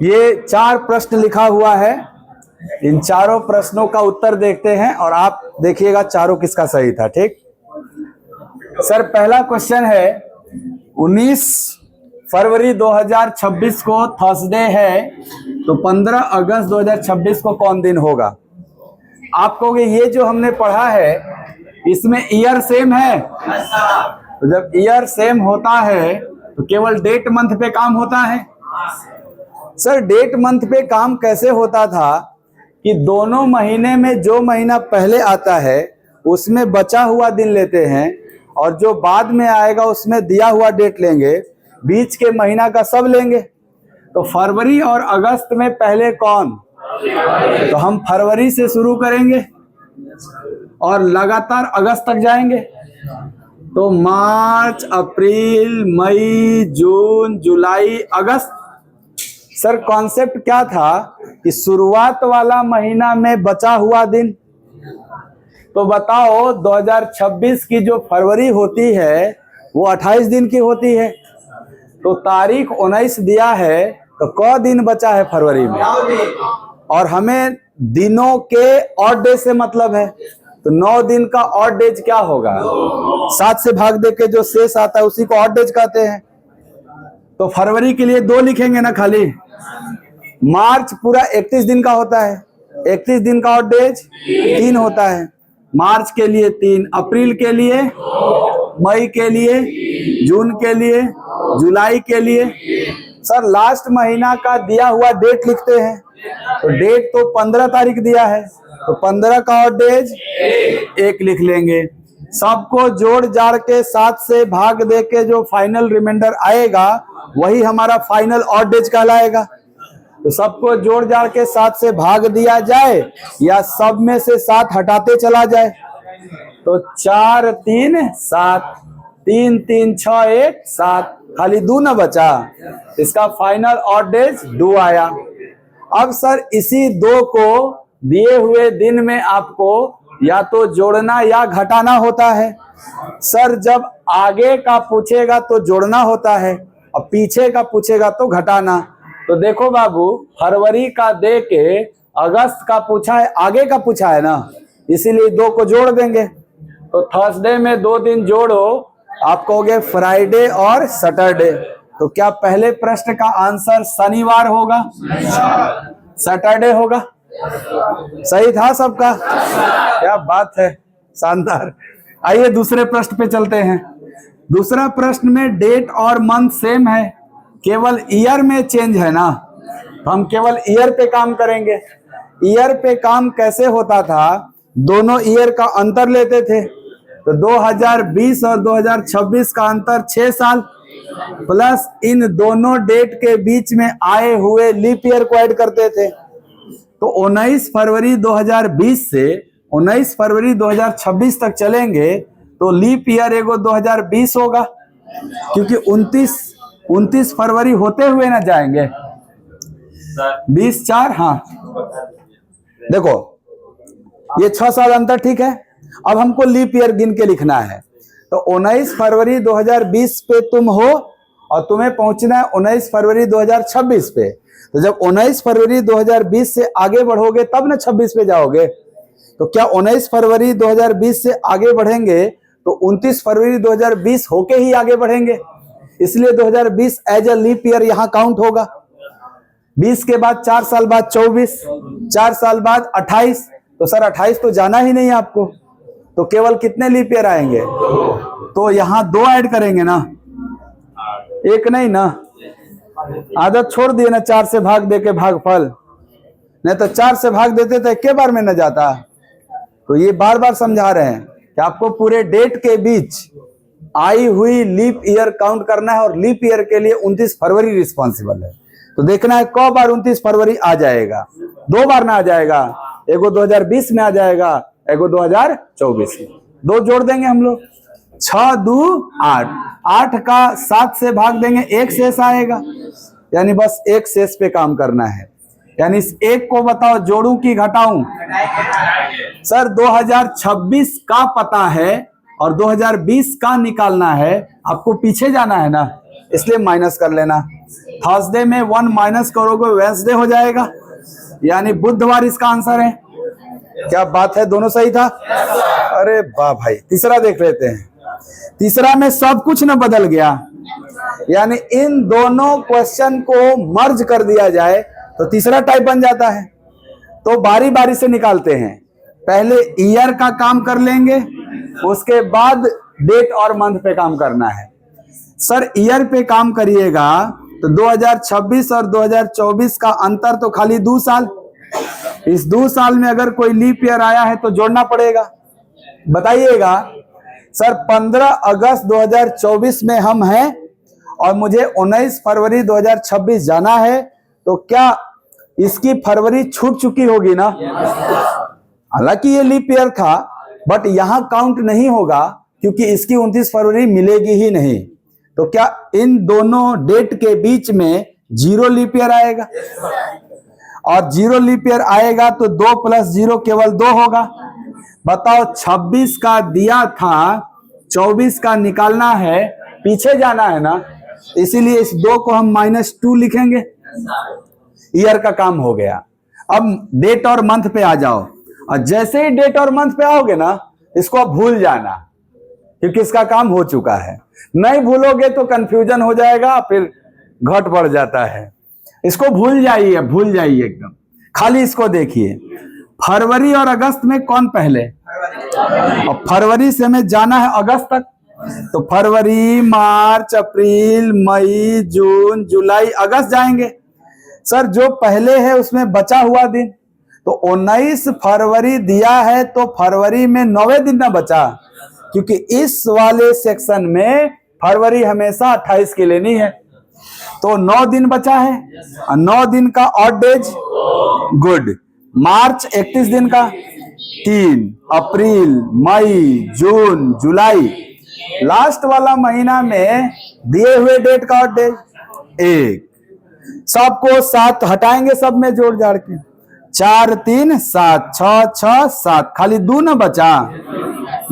ये 4 प्रश्न लिखा हुआ है। इन चारों प्रश्नों का उत्तर देखते हैं और आप देखिएगा चारों किसका सही था। ठीक सर, पहला क्वेश्चन है 19 फरवरी 2026 को थर्सडे है, तो 15 अगस्त 2026 को कौन दिन होगा? आप कहोगे ये जो हमने पढ़ा है इसमें ईयर सेम है। तो जब ईयर सेम होता है तो केवल डेट मंथ पे काम होता है। सर, डेट मंथ पे काम कैसे होता था कि दोनों महीने में जो महीना पहले आता है उसमें बचा हुआ दिन लेते हैं और जो बाद में आएगा उसमें दिया हुआ डेट लेंगे, बीच के महीना का सब लेंगे। तो फरवरी और अगस्त में पहले कौन? तो हम फरवरी से शुरू करेंगे और लगातार अगस्त तक जाएंगे। तो मार्च, अप्रैल, मई, जून, जुलाई, अगस्त। सर, कॉन्सेप्ट क्या था कि शुरुआत वाला महीना में बचा हुआ दिन। तो बताओ 2026 की जो फरवरी होती है वो 28 दिन की होती है। तो तारीख 19 दिया है, तो क दिन बचा है फरवरी में? और हमें दिनों के ऑड डे से मतलब है, तो 9 दिन का ऑड डेज क्या होगा? 7 से भाग दे के जो शेष आता है उसी को ऑड डेज कहते हैं। तो फरवरी के लिए 2 लिखेंगे ना खाली। मार्च पूरा 31 दिन का होता है, 31 दिन का ऑड डेज 3 होता है। मार्च के लिए 3, अप्रैल के लिए, मई के लिए, जून के लिए, जुलाई के लिए। सर, लास्ट महीना का दिया हुआ डेट लिखते हैं। तो डेट तो 15 तारीख दिया है, तो 15 का ऑड डेज 1 लिख लेंगे। सबको जोड़ जाड़ के 7 से भाग दे के जो फाइनल रिमाइंडर आएगा वही हमारा फाइनल ऑड डेज कहलाएगा। तो सबको जोड़ जाड़ के 7 से भाग दिया जाए या सब में से 7 हटाते चला जाए। तो 4 3 7, 3 3 6 1 7, खाली 2 न बचा। इसका फाइनल ऑड डेज 2 आया। अब सर, इसी 2 को दिए हुए दिन में आपको या तो जोड़ना या घटाना होता है। सर, जब आगे का पूछेगा तो जोड़ना होता है और पीछे का पूछेगा तो घटाना। तो देखो बाबू, फरवरी का दे के अगस्त का पूछा है, आगे का पूछा है ना, इसीलिए 2 को जोड़ देंगे। तो थर्सडे में 2 दिन जोड़ो, आप कहोगे फ्राइडे और सैटरडे। तो क्या पहले प्रश्न का आंसर शनिवार होगा? सैटरडे होगा? सही था सबका? क्या बात है, शानदार। आइए दूसरे प्रश्न पे चलते हैं। दूसरा प्रश्न में डेट और मंथ सेम है, केवल ईयर में चेंज है ना, तो हम केवल ईयर पे काम करेंगे। ईयर पे काम कैसे होता था? दोनों ईयर का अंतर लेते थे। तो 2020 और 2026 का अंतर 6 साल प्लस इन दोनों डेट के बीच में आए हुए लीप ईयर को ऐड करते थे। तो 19 फरवरी 2020 से 19 फरवरी 2026 तक चलेंगे तो लीप ईयर एगो 2020 होगा, क्योंकि 29 फरवरी होते हुए ना जाएंगे। 20 4, हाँ देखो ये 6 साल अंतर, ठीक है। अब हमको लीप ईयर गिन के लिखना है। तो 19 फरवरी 2020 पे तुम हो और तुम्हें पहुंचना है 19 फरवरी 2026 पे। तो जब 19 फरवरी 2020 से आगे बढ़ोगे तब ना 26 पे जाओगे। तो क्या 19 फरवरी 2020 से आगे बढ़ेंगे तो 29 फरवरी 2020 होके ही आगे बढ़ेंगे, इसलिए 2020 एज अ लीप ईयर यहां काउंट होगा। 20 के बाद 4 साल बाद 24, 4 साल बाद 28। तो सर 28 तो जाना ही नहीं है आपको, तो केवल कितने लीप ईयर आएंगे? तो यहाँ 2 ऐड करेंगे ना, 1 नहीं ना। आदत छोड़ दिए ना 4 से भाग दे के भागफल, नहीं तो 4 से भाग देते तो एक बार में न जाता। तो ये बार बार समझा रहे हैं कि आपको पूरे डेट के बीच आई हुई लीप ईयर काउंट करना है और लीप ईयर के लिए 29 फरवरी रिस्पॉन्सिबल है। तो देखना है कब बार 29 फरवरी आ जाएगा। 2 बार ना आ जाएगा, एगो 2020 में आ जाएगा, एगो 2024 में। 2 जोड़ देंगे हम लोग, 6 2 8, 8 का 7 से भाग देंगे, 1 शेष आएगा, यानी बस 1 शेष पे काम करना है। यानी इस 1 को बताओ जोड़ूं कि घटाऊं? सर 2026 का पता है और 2020 का निकालना है, आपको पीछे जाना है ना, इसलिए माइनस कर लेना। थर्सडे में 1 माइनस करोगे वेंसडे हो जाएगा, यानी बुधवार इसका आंसर है। क्या बात है, दोनों सही था। अरे वाह भाई। तीसरा देख लेते हैं। तीसरा में सब कुछ ना बदल गया, यानी इन दोनों क्वेश्चन को मर्ज कर दिया जाए तो तीसरा टाइप बन जाता है। तो बारी बारी से निकालते हैं। पहले ईयर का काम कर लेंगे, उसके बाद डेट और मंथ पे काम करना है। सर ईयर पे काम करिएगा तो 2026 और 2024 का अंतर तो खाली 2 साल। इस 2 साल में अगर कोई लीप ईयर आया है तो जोड़ना पड़ेगा। बताइएगा सर 15 अगस्त 2024 में हम हैं और मुझे 19 फरवरी 2026 जाना है, तो क्या इसकी फरवरी छूट चुकी होगी ना? हालांकि ये लीप ईयर था, बट यहां काउंट नहीं होगा क्योंकि इसकी 29 फरवरी मिलेगी ही नहीं। तो क्या इन दोनों डेट के बीच में 0 लीप ईयर आएगा? और 0 लीप ईयर आएगा तो 2 + 0 केवल 2 होगा। बताओ 26 का दिया था, 24 का निकालना है, पीछे जाना है ना, इसीलिए इस 2 को हम -2 लिखेंगे। ईयर का काम हो गया। अब डेट और मंथ पे आ जाओ, और जैसे ही डेट और मंथ पे आओगे ना, इसको आप भूल जाना क्योंकि इसका काम हो चुका है। नहीं भूलोगे तो कंफ्यूजन हो जाएगा, फिर घट बढ़ जाता है। इसको भूल जाइए, भूल जाइए एकदम। खाली इसको देखिए, फरवरी और अगस्त में कौन पहले? और फरवरी से हमें जाना है अगस्त तक, तो फरवरी, मार्च, अप्रैल, मई, जून, जुलाई, अगस्त जाएंगे। सर जो पहले है उसमें बचा हुआ दिन, तो 19 फरवरी दिया है तो फरवरी में 9 दिन ना बचा, क्योंकि इस वाले सेक्शन में फरवरी हमेशा 28 की लेनी है, तो 9 दिन बचा है। और 9 दिन का ऑड डेज, गुड। मार्च 31 दिन का, 3, अप्रैल, मई, जून, जुलाई, लास्ट वाला महीना में दिए हुए डेट का ऑड डेज 1। सबको 7 हटाएंगे, सब में जोड़ जाड़ के, 4, 3, 7, 6, 6, 7, खाली 2 न बचा।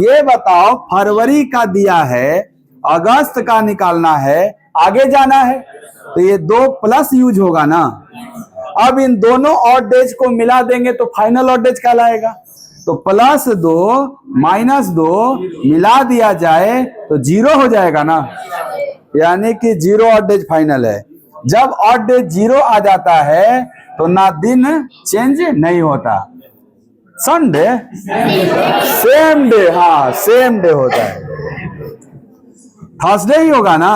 ये बताओ फरवरी का दिया है, अगस्त का निकालना है, आगे जाना है, तो ये 2 प्लस यूज होगा ना। अब इन दोनों ऑड डेज को मिला देंगे तो फाइनल ऑड डेज कहलाएगा। तो +2 -2 मिला दिया जाए तो 0 हो जाएगा ना, यानी कि 0 ऑड डेज फाइनल है। जब ऑड डेज 0 आ जाता है तो ना दिन चेंज नहीं होता। संडे सेम डे, हाँ सेम डे होता है। थर्सडे ही होगा ना।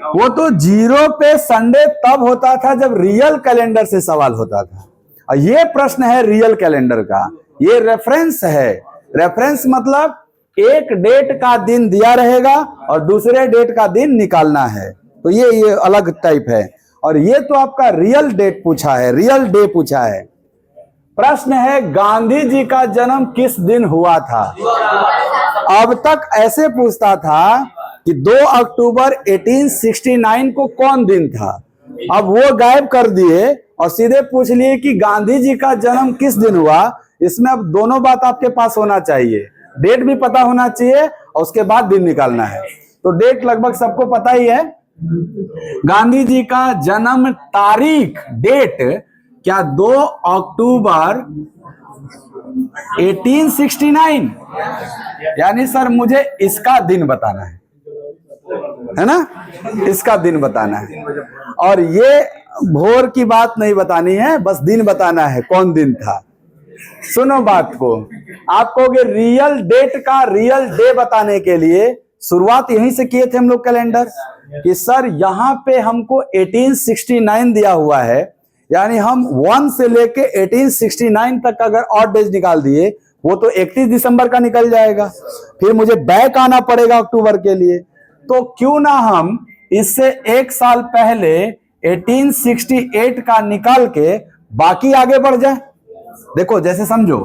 वो तो 0 पे संडे तब होता था जब रियल कैलेंडर से सवाल होता था, और ये प्रश्न है रियल कैलेंडर का। ये रेफरेंस है। रेफरेंस मतलब एक डेट का दिन दिया रहेगा और दूसरे डेट का दिन निकालना है, तो ये अलग टाइप है। और ये तो आपका रियल डेट पूछा है, रियल डे पूछा है। प्रश्न है गांधी जी का जन्म किस दिन हुआ था? अब तक ऐसे पूछता था कि 2 अक्टूबर 1869 को कौन दिन था। अब वो गायब कर दिए और सीधे पूछ लिए कि गांधी जी का जन्म किस दिन हुआ। इसमें अब दोनों बात आपके पास होना चाहिए, डेट भी पता होना चाहिए और उसके बाद दिन निकालना है। तो डेट लगभग सबको पता ही है। गांधी जी का जन्म तारीख, डेट क्या 2 अक्टूबर 1869, यानी सर मुझे इसका दिन बताना है ना, इसका दिन बताना है। और ये भोर की बात नहीं बतानी है, बस दिन बताना है कौन दिन था। सुनो बात को, आप कहोगे रियल डेट का रियल डे बताने के लिए शुरुआत यहीं से किए थे हम लोग कैलेंडर, कि सर यहाँ पे हमको 1869 दिया हुआ है, यानी हम 1 से लेके 1869 तक अगर ऑड डेज निकाल दिए वो तो 31 दिसंबर का निकल जाएगा। फिर मुझे बैक आना पड़ेगा अक्टूबर के लिए, तो क्यों ना हम इससे 1 साल पहले 1868 का निकाल के बाकी आगे बढ़ जाए। देखो जैसे समझो,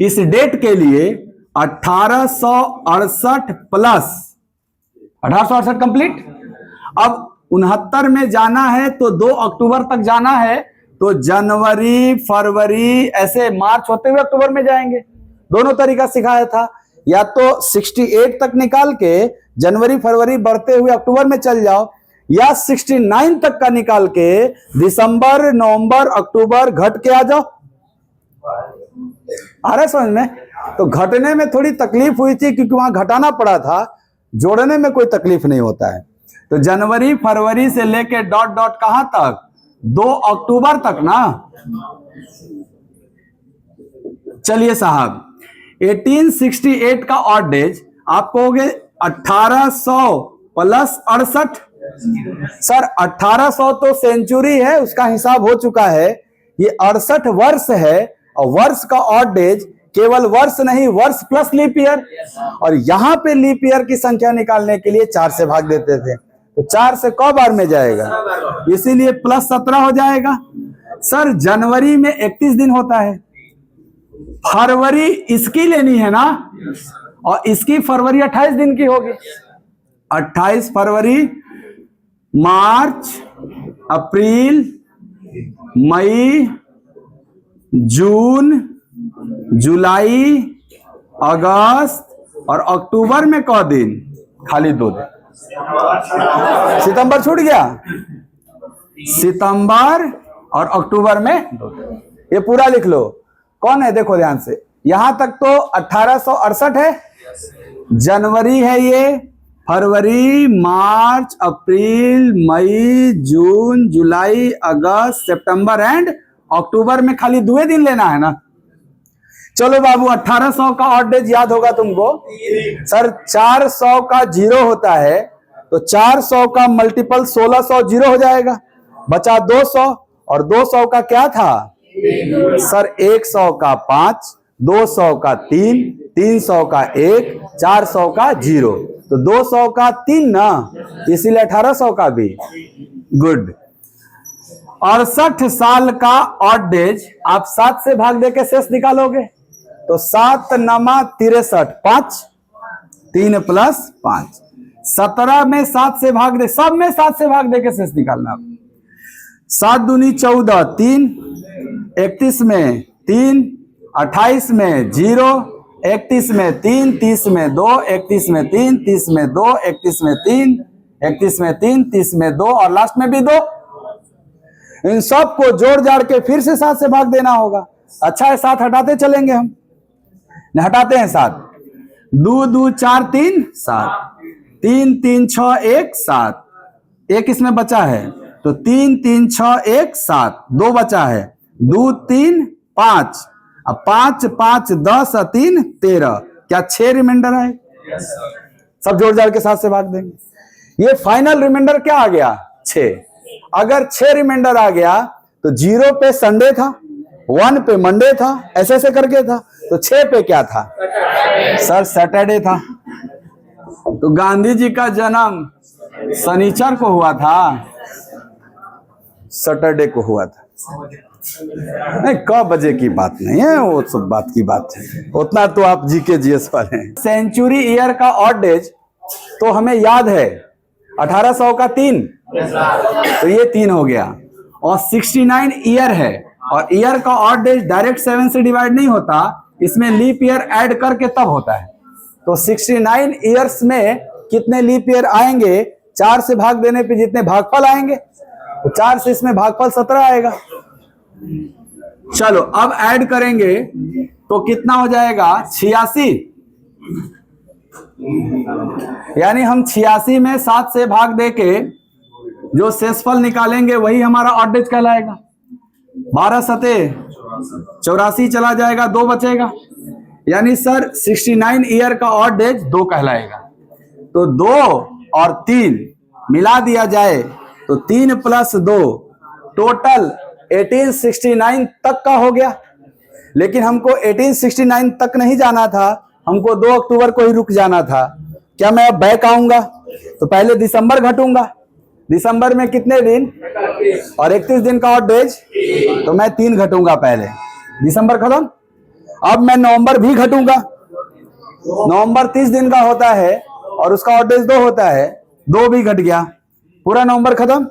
इस डेट के लिए 1868 प्लस 1868 कंप्लीट। अब 69 में जाना है तो 2 अक्टूबर तक जाना है, तो जनवरी, फरवरी, ऐसे मार्च होते हुए अक्टूबर में जाएंगे। दोनों तरीका सिखाया था। या तो 68 तक निकाल के जनवरी फरवरी बढ़ते हुए अक्टूबर में चल जाओ, या 69 तक का निकाल के दिसंबर नवंबर अक्टूबर घट के आ जाओ। आ रहा है समझ में? तो घटने में थोड़ी तकलीफ हुई थी क्योंकि वहां घटाना पड़ा था, जोड़ने में कोई तकलीफ नहीं होता है। तो जनवरी फरवरी से लेके डॉट डॉट कहां तक, 2 अक्टूबर तक ना। चलिए साहब, 1868 का ऑड डेज आप कहोगे 1800 प्लस 68। सर 1800 तो सेंचुरी है, उसका हिसाब हो चुका है। ये 68 वर्ष है, और वर्ष का ऑड डेज केवल वर्ष नहीं, वर्ष प्लस लीप ईयर। और यहां पे लीप ईयर की संख्या निकालने के लिए 4 से भाग देते थे, तो 4 से क बार में जाएगा, इसीलिए प्लस 17 हो जाएगा। सर जनवरी में 31 दिन होता है, फरवरी इसकी लेनी है ना, और इसकी फरवरी 28 दिन की होगी। 28 फरवरी, मार्च, अप्रैल, मई, जून, जुलाई, अगस्त और अक्टूबर में क दिन, खाली 2 दिन। सितंबर छूट गया, सितंबर और अक्टूबर में 2 दिन। ये पूरा लिख लो। कौन है देखो ध्यान से, यहां तक तो 1868 है, जनवरी है ये, फरवरी, मार्च, अप्रैल, मई, जून, जुलाई, अगस्त, सितंबर एंड अक्टूबर में खाली 2 दिन लेना है ना। चलो बाबू, 1800 का ऑड डेज याद होगा तुमको। सर 400 का 0 होता है, तो 400 का मल्टीपल 1600 0 हो जाएगा, बचा 200, और 200 का क्या था सर, 100 का 5, 200 का 3, 300 का 1, 400 का 0, तो 200 का 3 ना, इसीलिए 1800 का भी। गुड। 68 साल का ऑड डेज आप 7 से भाग दे के शेष निकालोगे, तो 7 नमा 63, 5, 3 प्लस 5, 17 में 7 से भाग दे, सब में 7 से भाग दे के शेष निकालना। 7 दूनी 14, 3, 31 में 3, 28 में 0, 31 में 3, 30 में 2, 31 में 3, 30 में 2, 31 में 3, 31 में 3, 30 में 2 और लास्ट में भी 2। इन सब को जोड़ जाड़ के फिर से 7 से भाग देना होगा। अच्छा है, 7 हटाते चलेंगे हम, हटाते हैं 7, 2 2 4 3 7, 3 3 6 1 7, 1 इसमें बचा है, तो 3 3 6 1 7, 2 बचा है, 2 3 5, अब 5 5 10 3 13, क्या 6 रिमाइंडर है? सब जोड़ जाड़ के 7 से भाग देंगे। ये फाइनल रिमाइंडर क्या आ गया? 6। अगर 6 रिमाइंडर आ गया तो 0 पे संडे था, 1 पे मंडे था, ऐसे ऐसे करके था, तो 6 पे क्या था सर? सैटरडे था। तो गांधी जी का जन्म शनिचर को हुआ था, सैटरडे को हुआ था। नहीं, कब बजे की बात नहीं है, वो सब बात की बात है, उतना तो आप जीके जीएस वाले हैं। सेंचुरी ईयर का ऑड डेज तो हमें याद है, 1800 का 3, तो ये 3 हो गया, और 69 ईयर है, और ईयर का ऑड डेज डायरेक्ट 7 से डिवाइड नहीं होता, इसमें लीप ईयर ऐड करके तब होता है। तो 69 ईयर्स में कितने लीप ईयर आएंगे? 4 से भाग देने पे जितने भागफल आएंगे, तो 4 से इसमें भागफल 17 आएगा। चलो अब ऐड करेंगे तो कितना हो जाएगा? 86। यानी हम 86 में 7 से भाग देके जो शेषफल निकालेंगे वही हमारा ऑड डेज कहलाएगा। 12 सते 84 चला जाएगा, 2 बचेगा, यानी सर 69 ईयर का ऑड डेज 2 कहलाएगा। तो 2 और 3 मिला दिया जाए तो 3 प्लस 2 टोटल 1869 तक का हो गया। लेकिन हमको 1869 तक नहीं जाना था, हमको 2 अक्टूबर को ही रुक जाना था। क्या मैं अब बैक आऊंगा? तो पहले दिसंबर घटूंगा, दिसंबर में कितने दिन और 31 दिन का ऑड डेज, तो मैं 3 घटूंगा पहले, दिसंबर खत्म। अब मैं नवंबर भी घटूंगा, नवंबर 30 दिन का होता है और उसका ऑड डेज 2 होता है, 2 भी घट गया, पूरा नवंबर खत्म।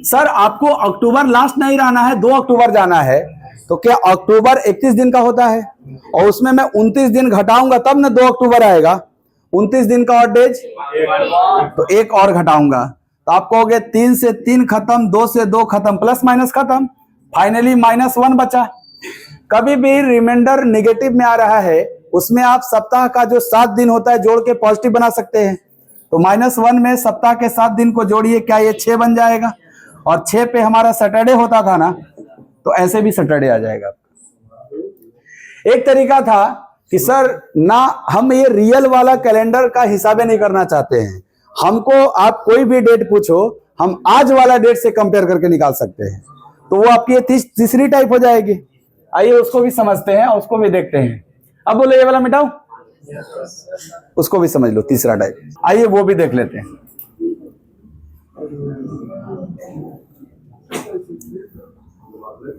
सर आपको अक्टूबर लास्ट नहीं रहना है, 2 अक्टूबर जाना है, तो क्या अक्टूबर 31 दिन का होता है? और उसमें मैं 29 दिन घटाऊंगा तब ना 2 अक्टूबर आएगा। 29 दिन का और डेज, तो एक और घटाऊंगा, तो आप कहोगे 3 से 3 खत्म, 2 से 2 खत्म, प्लस माइनस खत्म, फाइनली -1 बचा। कभी भी रिमाइंडर नेगेटिव में आ रहा है, उसमें आप सप्ताह का जो 7 दिन होता है जोड़ के पॉजिटिव बना सकते हैं। तो -1 में सप्ताह के 7 दिन को जोड़िए, क्या ये 6 बन जाएगा? और 6 पे हमारा सैटरडे होता था ना, तो ऐसे भी सैटरडे आ जाएगा। एक तरीका था कि सर ना हम ये रियल वाला कैलेंडर का हिसाबे नहीं करना चाहते हैं, हमको आप कोई भी डेट पूछो, हम आज वाला डेट से कंपेयर करके निकाल सकते हैं, तो वो आपकी तीसरी टाइप हो जाएगी। आइए उसको भी समझते हैं, उसको भी देखते हैं। अब बोले ये वाला मिटाओ, उसको भी समझ लो, तीसरा टाइप। आइए वो भी देख लेते हैं।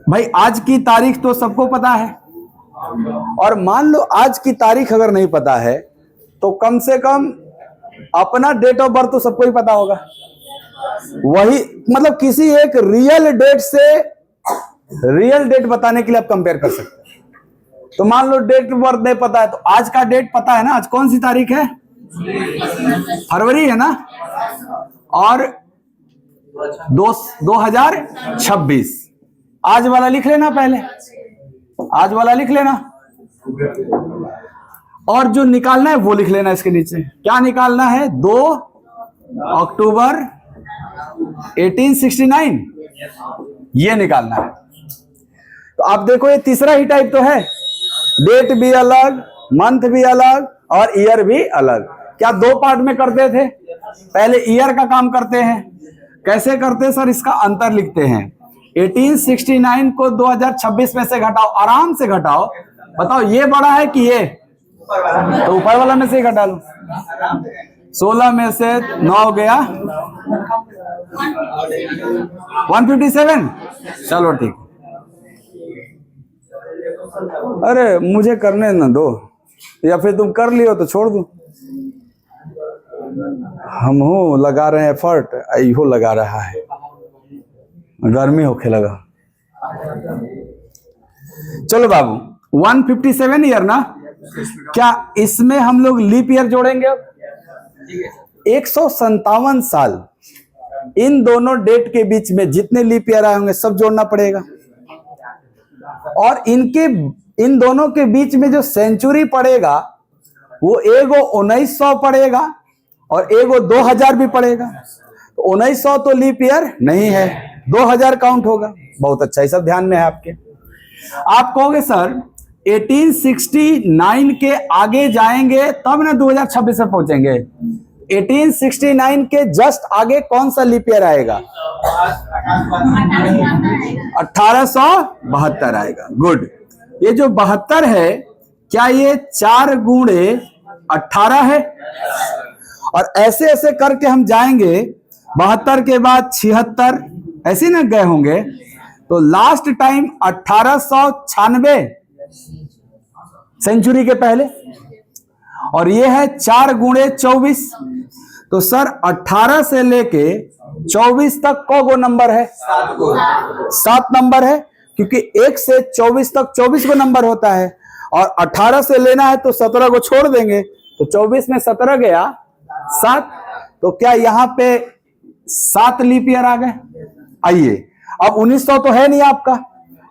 भाई आज की तारीख तो सबको पता है, और मान लो आज की तारीख अगर नहीं पता है तो कम से कम अपना डेट ऑफ बर्थ तो सबको ही पता होगा। वही मतलब किसी एक रियल डेट से रियल डेट बताने के लिए आप कंपेयर कर सकते हैं। तो मान लो डेट ऑफ बर्थ नहीं पता है, तो आज का डेट पता है ना, आज कौन सी तारीख है? फरवरी है ना, और 2026। आज वाला लिख लेना, पहले आज वाला लिख लेना, और जो निकालना है वो लिख लेना इसके नीचे। क्या निकालना है? 2 अक्टूबर 1869, ये निकालना है। तो आप देखो ये तीसरा ही टाइप तो है, डेट भी अलग, मंथ भी अलग और ईयर भी अलग। क्या 2 पार्ट में करते थे? पहले ईयर का काम करते हैं। कैसे करते सर? इसका अंतर लिखते हैं। 1869 को 2026 में से घटाओ, आराम से घटाओ, बताओ ये बड़ा है कि ये? तो ऊपर वाला में से ही घटा लो। 16 में से 9 गया 157। चलो ठीक, अरे मुझे करने ना दो, या फिर तुम कर लियो तो छोड़ दो। हम हो लगा रहे हैं एफर्ट, इहो लगा रहा है, गर्मी होके लगा। चलो बाबू 157 ईयर ना, क्या इसमें हम लोग लीप ईयर जोड़ेंगे? 157 साल, इन दोनों डेट के बीच में जितने लीप ईयर आए होंगे सब जोड़ना पड़ेगा। और इन दोनों के बीच में जो सेंचुरी पड़ेगा वो एगो 1900 पड़ेगा और एगो 2000 भी पड़ेगा। तो 1900 तो लीप ईयर नहीं है, 2000 काउंट होगा। बहुत अच्छा, ये सब ध्यान में है आपके। आप कहोगे सर 1869 के आगे जाएंगे तब ना 2026 में पहुंचेंगे। 1869 के जस्ट आगे कौन सा लीप ईयर आएगा? 1872 आएगा। गुड। ये जो 72 है, क्या ये 4 गुणे 18 है? और ऐसे ऐसे करके हम जाएंगे, 72 के बाद 76, ऐसे ना गए होंगे, तो लास्ट टाइम 1896 सेंचुरी के पहले, और ये है 4 गुणे 24। तो सर 18 से लेके 24 तक को नंबर है? 7 नंबर है, क्योंकि 1 से 24 तक 24 को नंबर होता है, और 18 से लेना है तो 17 को छोड़ देंगे, तो 24 में 17 गया 7। तो क्या यहाँ पे 7 लीप ईयर आ गए? आइए, अब 1900 तो है नहीं आपका,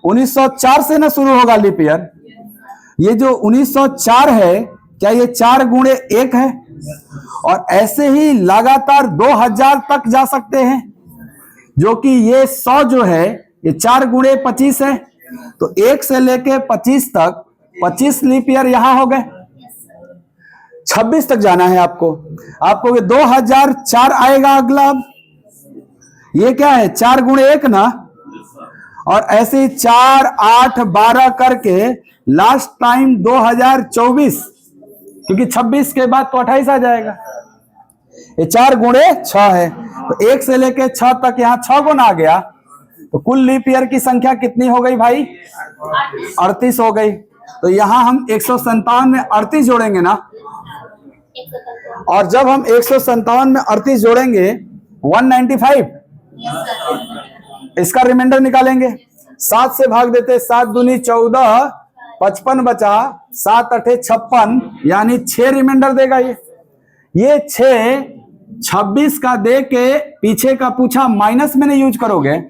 1904 से ना शुरू होगा लीप ईयर। ये जो 1904 है, क्या ये 4 गुणे 1 है? और ऐसे ही लगातार 2000 तक जा सकते हैं, जो कि ये 100 जो है ये 4 गुणे 25 है। तो 1 से लेके 25 तक 25 लीप ईयर यहां हो गए। 26 तक जाना है आपको। आपको 2004 आएगा अगला। अब ये क्या है? 4 गुणे 1 ना, और ऐसे ही 4, 8, 12 करके लास्ट टाइम 2024, क्योंकि 26 के बाद तो 28 आ जाएगा। ये 4 गुणे 6 है, तो 1 से लेके 6 तक यहाँ 6 गुना आ गया। तो कुल लीप ईयर की संख्या कितनी हो गई भाई? 38 हो गई। तो यहां हम 157 में 38 जोड़ेंगे ना, और जब हम 157 में 38 जोड़ेंगे 195, इसका रिमाइंडर निकालेंगे। 7 से भाग देते, 7 दूनी 14, 55 बचा, 7 8 56, यानी 6 रिमाइंडर देगा ये 6 26 का दे के पीछे का पूछा माइनस में नहीं यूज करोगे,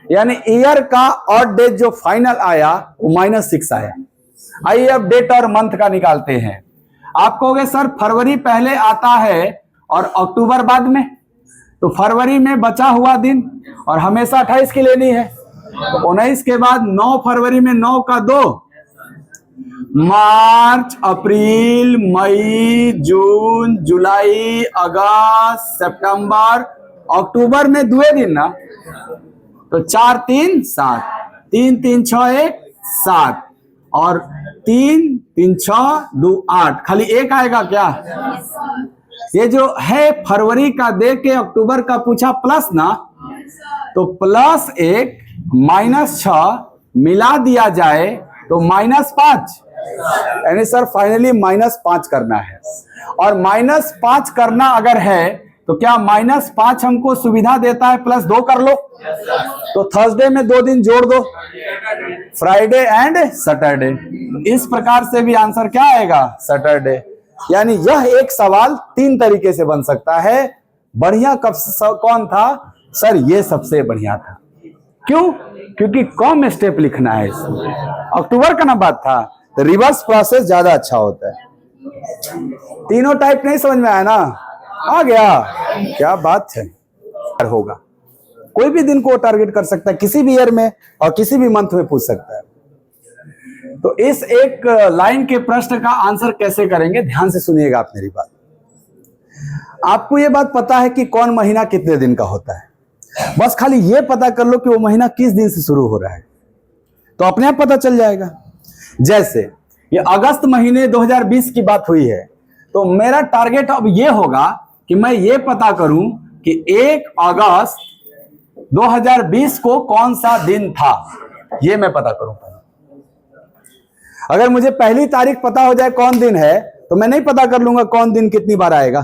यानी ईयर का ऑड डेज जो फाइनल आया वो -6 आया। आइए अब डेट और मंथ का निकालते हैं। आप कहोगे सर फरवरी पहले आता है और अक्टूबर बाद में, तो फरवरी में बचा हुआ दिन और हमेशा 28 की लेनी है, तो 19 के बाद 9 फरवरी में 9 का 2, मार्च अप्रैल मई जून जुलाई अगस्त सितंबर अक्टूबर में 2 दिन ना, तो 4 3 7, 3 3 6 1 7 और 3 3 6 2 8, खाली एक आएगा क्या? ये जो है फरवरी का दे के अक्टूबर का पूछा प्लस ना, तो +1 -6 मिला दिया जाए तो -5, यानी सर फाइनली -5 करना है। और -5 करना अगर है तो क्या -5 हमको सुविधा देता है +2 कर लो, तो थर्सडे में 2 दिन जोड़ दो, फ्राइडे एंड सैटरडे। इस प्रकार से भी आंसर क्या आएगा? सैटरडे। यानी यह एक सवाल 3 तरीके से बन सकता है। बढ़िया कौन था? सर ये सबसे बढ़िया था। क्यों? क्योंकि कम स्टेप लिखना है इसमें, अक्टूबर का ना बात था, तो रिवर्स प्रोसेस ज्यादा अच्छा होता है। तीनों टाइप नहीं समझ में आया ना? आ गया? क्या बात है। होगा कोई भी दिन को टारगेट कर सकता है, किसी भी ईयर में और किसी भी मंथ में पूछ सकता है। तो इस एक लाइन के प्रश्न का आंसर कैसे करेंगे, ध्यान से सुनिएगा आप मेरी बात। आपको ये बात पता है कि कौन महीना कितने दिन का होता है, बस खाली ये पता कर लो कि वो महीना किस दिन से शुरू हो रहा है, तो अपने आप पता चल जाएगा। जैसे ये अगस्त महीने 2020 की बात हुई है, तो मेरा टारगेट अब ये होगा कि मैं ये पता करूं कि 1 अगस्त 2020 को कौन सा दिन था, ये मैं पता करूं। अगर मुझे पहली तारीख पता हो जाए कौन दिन है, तो मैं नहीं पता कर लूंगा कौन दिन कितनी बार आएगा।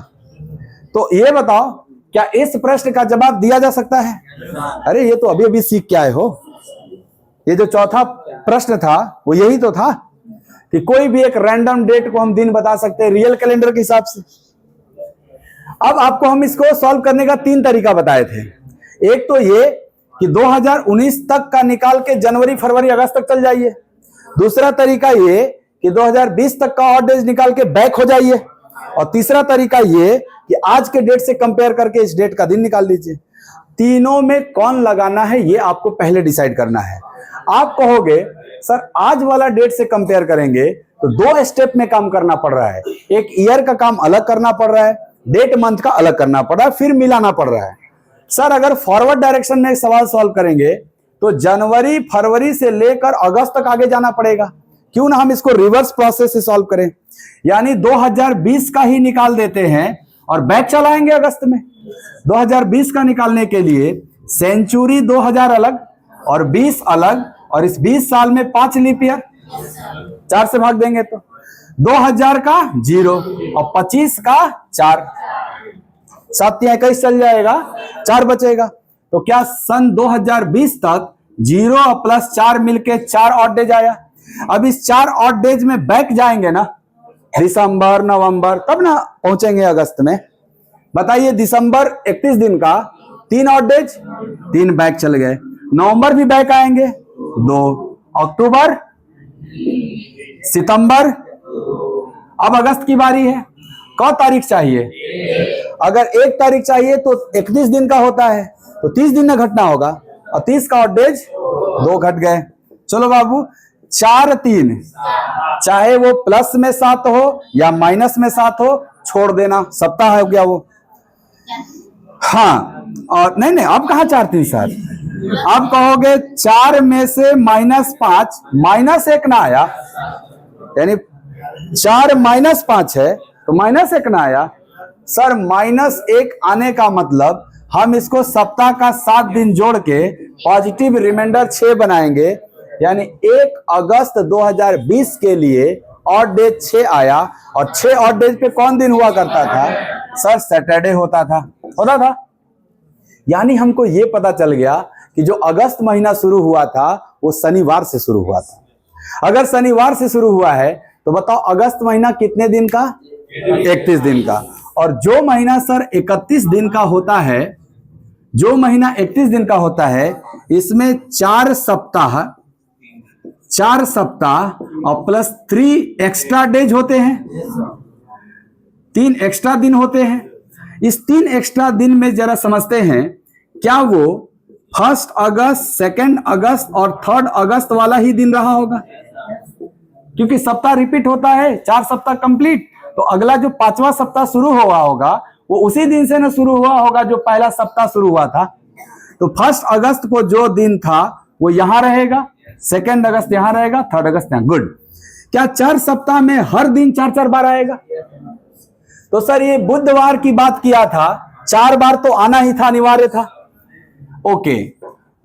तो ये बताओ, क्या इस प्रश्न का जवाब दिया जा सकता है? अरे ये तो अभी अभी सीख के आए हो। ये जो चौथा प्रश्न था वो यही तो था कि कोई भी एक रैंडम डेट को हम दिन बता सकते हैं रियल कैलेंडर के हिसाब से। अब आपको हम इसको सॉल्व करने का 3 तरीका बताए थे। एक तो ये कि 2019 तक का निकाल के जनवरी फरवरी अगस्त तक चल जाइए। दूसरा तरीका ये कि 2020 तक का ऑड डेज निकाल के बैक हो जाइए। और तीसरा तरीका ये कि आज के डेट से कंपेयर करके इस डेट का दिन निकाल लीजिए। तीनों में कौन लगाना है ये आपको पहले डिसाइड करना है। आप कहोगे सर आज वाला डेट से कंपेयर करेंगे तो 2 स्टेप में काम करना पड़ रहा है, एक ईयर का काम अलग करना पड़ रहा है, डेट मंथ का अलग करना पड़ रहा है, फिर मिलाना पड़ रहा है। सर अगर फॉरवर्ड डायरेक्शन में एक सवाल सॉल्व करेंगे तो जनवरी फरवरी से लेकर अगस्त तक आगे जाना पड़ेगा। क्यों ना हम इसको रिवर्स प्रोसेस से सॉल्व करें, यानी 2020 का ही निकाल देते हैं और बैक चलाएंगे अगस्त में। 2020 का निकालने के लिए सेंचुरी 2000 अलग और 20 अलग, और इस 20 साल में 5 लीप ईयर, 4 से भाग देंगे तो 2000 का 0 और 25 का 4, 7 या 21 चल जाएगा, 4 बचेगा। तो क्या सन 2020 तक 0 और +4 मिलके 4 ऑड डेज आया। अब इस 4 ऑड डेज में बैक जाएंगे ना, दिसंबर नवंबर, तब ना पहुंचेंगे अगस्त में। बताइए दिसंबर 31 दिन का 3 ऑड डेज, 3 बैक चल गए। नवंबर भी बैक आएंगे 2, अक्टूबर, सितंबर, अब अगस्त की बारी है। कौन तारीख चाहिए? अगर 1 तारीख चाहिए तो 31 दिन का होता है, तो 30 दिन में घटना होगा, और 30 का ऑड डेज 2 घट गए। चलो बाबू 4 3, चाहे वो प्लस में 7 हो या माइनस में 7 हो, छोड़ देना, सप्ताह हो गया वो। हाँ, और नहीं अब कहा 4 3 7, आप कहोगे 4 में से -5, -1 ना आया, यानी 4 -5 है तो -1 ना आया। सर -1 आने का मतलब हम इसको सप्ताह का 7 दिन जोड़ के पॉजिटिव रिमाइंडर 6 बनाएंगे, यानी 1 अगस्त 2020 के लिए ऑड डेज 6 आया। और 6 ऑड डेज पे कौन दिन हुआ करता था? सर सैटरडे होता था। यानी हमको ये पता चल गया कि जो अगस्त महीना शुरू हुआ था वो शनिवार से शुरू हुआ था। अगर शनिवार से शुरू हुआ है तो बताओ अगस्त महीना कितने दिन का? 31 दिन का। और जो महीना सर 31 दिन का होता है, जो महीना 31 दिन का होता है, इसमें 4 सप्ताह और प्लस 3 एक्स्ट्रा डेज होते हैं, 3 एक्स्ट्रा दिन होते हैं। इस 3 एक्स्ट्रा दिन में जरा समझते हैं, क्या वो 1 अगस्त, 2 अगस्त और 3 अगस्त वाला ही दिन रहा होगा? क्योंकि सप्ताह रिपीट होता है, 4 सप्ताह कंप्लीट, तो अगला जो 5वां सप्ताह शुरू हुआ होगा वो उसी दिन से ना शुरू हुआ होगा जो पहला सप्ताह शुरू हुआ था। तो 1 अगस्त को जो दिन था वो यहां रहेगा, 2 अगस्त यहां रहेगा, 3 अगस्त यहां। गुड। क्या 4 सप्ताह में हर दिन 4-4 बार आएगा? तो सर ये बुधवार की बात किया था, 4 बार तो आना ही था, अनिवार्य था। ओके,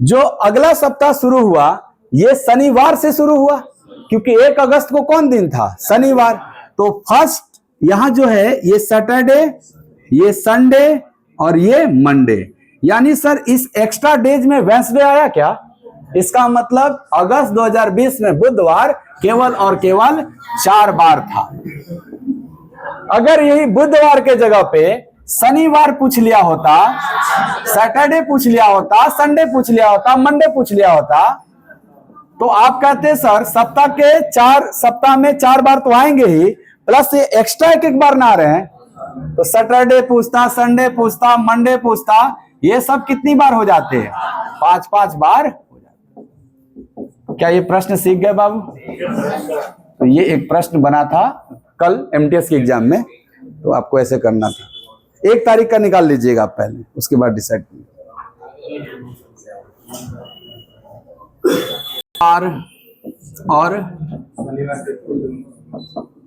जो अगला सप्ताह शुरू हुआ ये शनिवार से शुरू हुआ, क्योंकि 1 अगस्त को कौन दिन था? शनिवार। तो फर्स्ट यहां जो है ये सैटरडे, ये संडे और ये मंडे, यानी सर इस एक्स्ट्रा डेज में वेंसडे आया क्या? इसका मतलब अगस्त 2020 में बुधवार केवल और केवल 4 बार था। अगर यही बुधवार के जगह पे शनिवार पूछ लिया होता, सैटरडे पूछ लिया होता, संडे पूछ लिया होता, मंडे पूछ लिया होता, तो आप कहते सर सप्ताह के 4 सप्ताह में 4 बार तो आएंगे ही, प्लस ये एक्स्ट्रा एक बार ना आ रहे हैं, तो सैटरडे पूछता, संडे पूछता, मंडे पूछता, ये सब कितनी बार हो जाते हैं? 5-5 बार हो जाते। क्या ये प्रश्न सीख गए बाबू? तो ये एक प्रश्न बना था कल एमटीएस के एग्जाम में, तो आपको ऐसे करना था। 1 तारीख का निकाल लीजिएगा आप पहले, उसके बाद डिसाइड कीजिए। और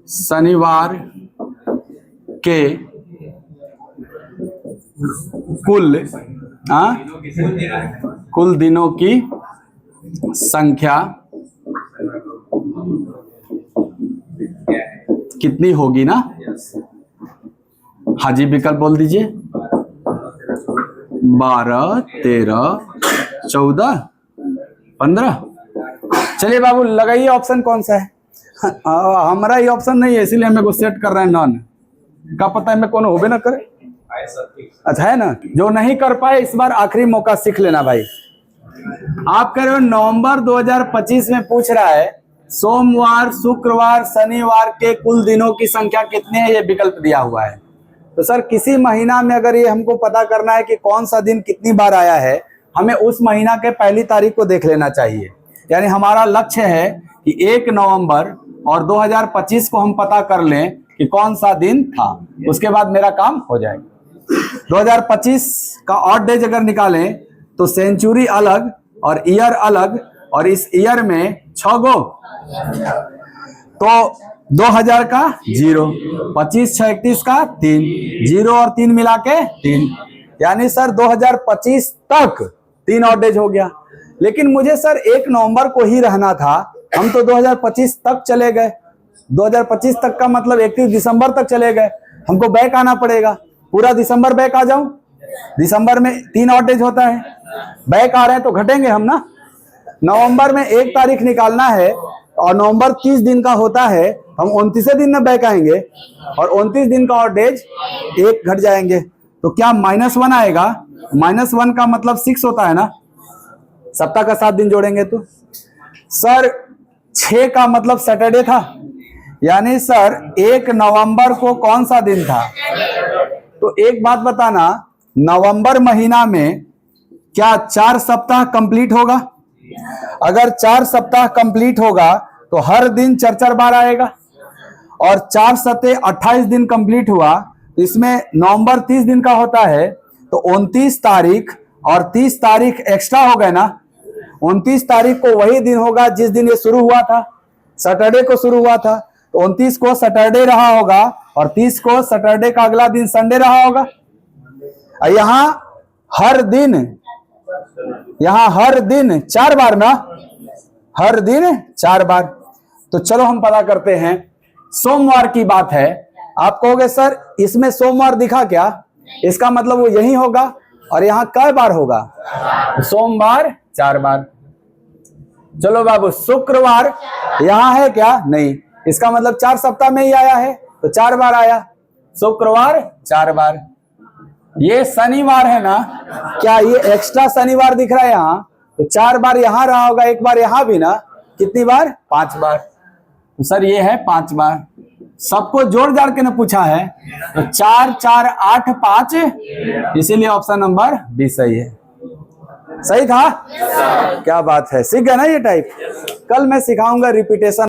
शनिवार के कुल दिनों की संख्या कितनी होगी ना? हाजी विकल्प बोल दीजिए। 12, 13, 14, 15। चलिए बाबू लगाइए, ऑप्शन कौन सा है? हमारा ये ऑप्शन नहीं है, इसीलिए हमें को सेट कर रहे हैं नॉन। क्या पता है मैं कौन होबे ना करे। अच्छा है ना, जो नहीं कर पाए इस बार आखिरी मौका, सीख लेना भाई। आप कह रहे हो नवंबर 2025 में पूछ रहा है सोमवार, शुक्रवार, शनिवार के कुल दिनों की संख्या कितनी है, ये विकल्प दिया हुआ है। तो सर किसी महीना में अगर ये हमको पता करना है कि कौन सा दिन कितनी बार आया है, हमें उस महीना के पहली तारीख को देख लेना चाहिए। यानी हमारा लक्ष्य है कि 1 नवंबर और 2025 को हम पता कर लें कि कौन सा दिन था, उसके बाद मेरा काम हो जाएगा। 2025 का ऑड डेज अगर निकालें तो सेंचुरी अलग और ईयर अलग, और इस ईयर में 6 गो, तो 2000 का 0, 25, 6, 31 का 3, 0 और 3 मिला के 3, यानी सर 2025 तक 3 ऑड डेज हो गया। लेकिन मुझे सर 1 नवंबर को ही रहना था, हम तो 2025 तक चले गए। 2025 तक का मतलब 31 दिसंबर तक चले गए, हमको बैक आना पड़ेगा। पूरा दिसंबर बैक आ जाऊं? दिसंबर में 3 ऑड डेज होता है, बैक आ रहे हैं तो घटेंगे हम ना। नवंबर में 1 तारीख निकालना है और नवंबर 30 दिन का होता है, हम 29 दिन में बैक आएंगे और 29 दिन का ऑड डेज 1 घट जाएंगे, तो क्या -1 आएगा? -1 का मतलब 6 होता है ना, सप्ताह का 7 दिन जोड़ेंगे तो। सर 6 का मतलब सैटरडे था, यानी सर 1 नवंबर को कौन सा दिन था? तो एक बात बताना, नवंबर महीना में क्या 4 सप्ताह कंप्लीट होगा? अगर 4 सप्ताह कंप्लीट होगा तो हर दिन 4-4 बार आएगा, और 4 सप्ताह 28 दिन कंप्लीट हुआ, तो इसमें नवंबर 30 दिन का होता है, तो 29 तारीख और 30 तारीख एक्स्ट्रा हो गए ना। 29 तारीख को वही दिन होगा जिस दिन ये शुरू हुआ था, सैटरडे को शुरू हुआ था, तो 29 को सैटरडे रहा होगा और 30 को सैटरडे का अगला दिन संडे रहा होगा। यहां हर दिन 4 बार ना, हर दिन 4 बार। तो चलो हम पता करते हैं। सोमवार की बात है, आप कहोगे सर इसमें सोमवार दिखा क्या? इसका मतलब वो यही होगा, और यहां कै बार होगा? सोमवार 4 बार। चलो बाबू, शुक्रवार यहाँ है क्या? नहीं, इसका मतलब 4 सप्ताह में ही आया है, तो 4 बार आया। शुक्रवार 4 बार। ये शनिवार है ना, क्या ये एक्स्ट्रा शनिवार दिख रहा है यहाँ? तो 4 बार यहाँ रहा होगा, 1 बार यहाँ भी ना। कितनी बार? 5 बार। तो सर ये है 5 बार। सबको जोड़ जाड़ के ना पूछा है, तो 4 4 8 5, इसीलिए ऑप्शन नंबर बी सही है। सही था? क्या बात है, सीख गए ना ये टाइप। कल मैं सिखाऊंगा रिपीटेशन।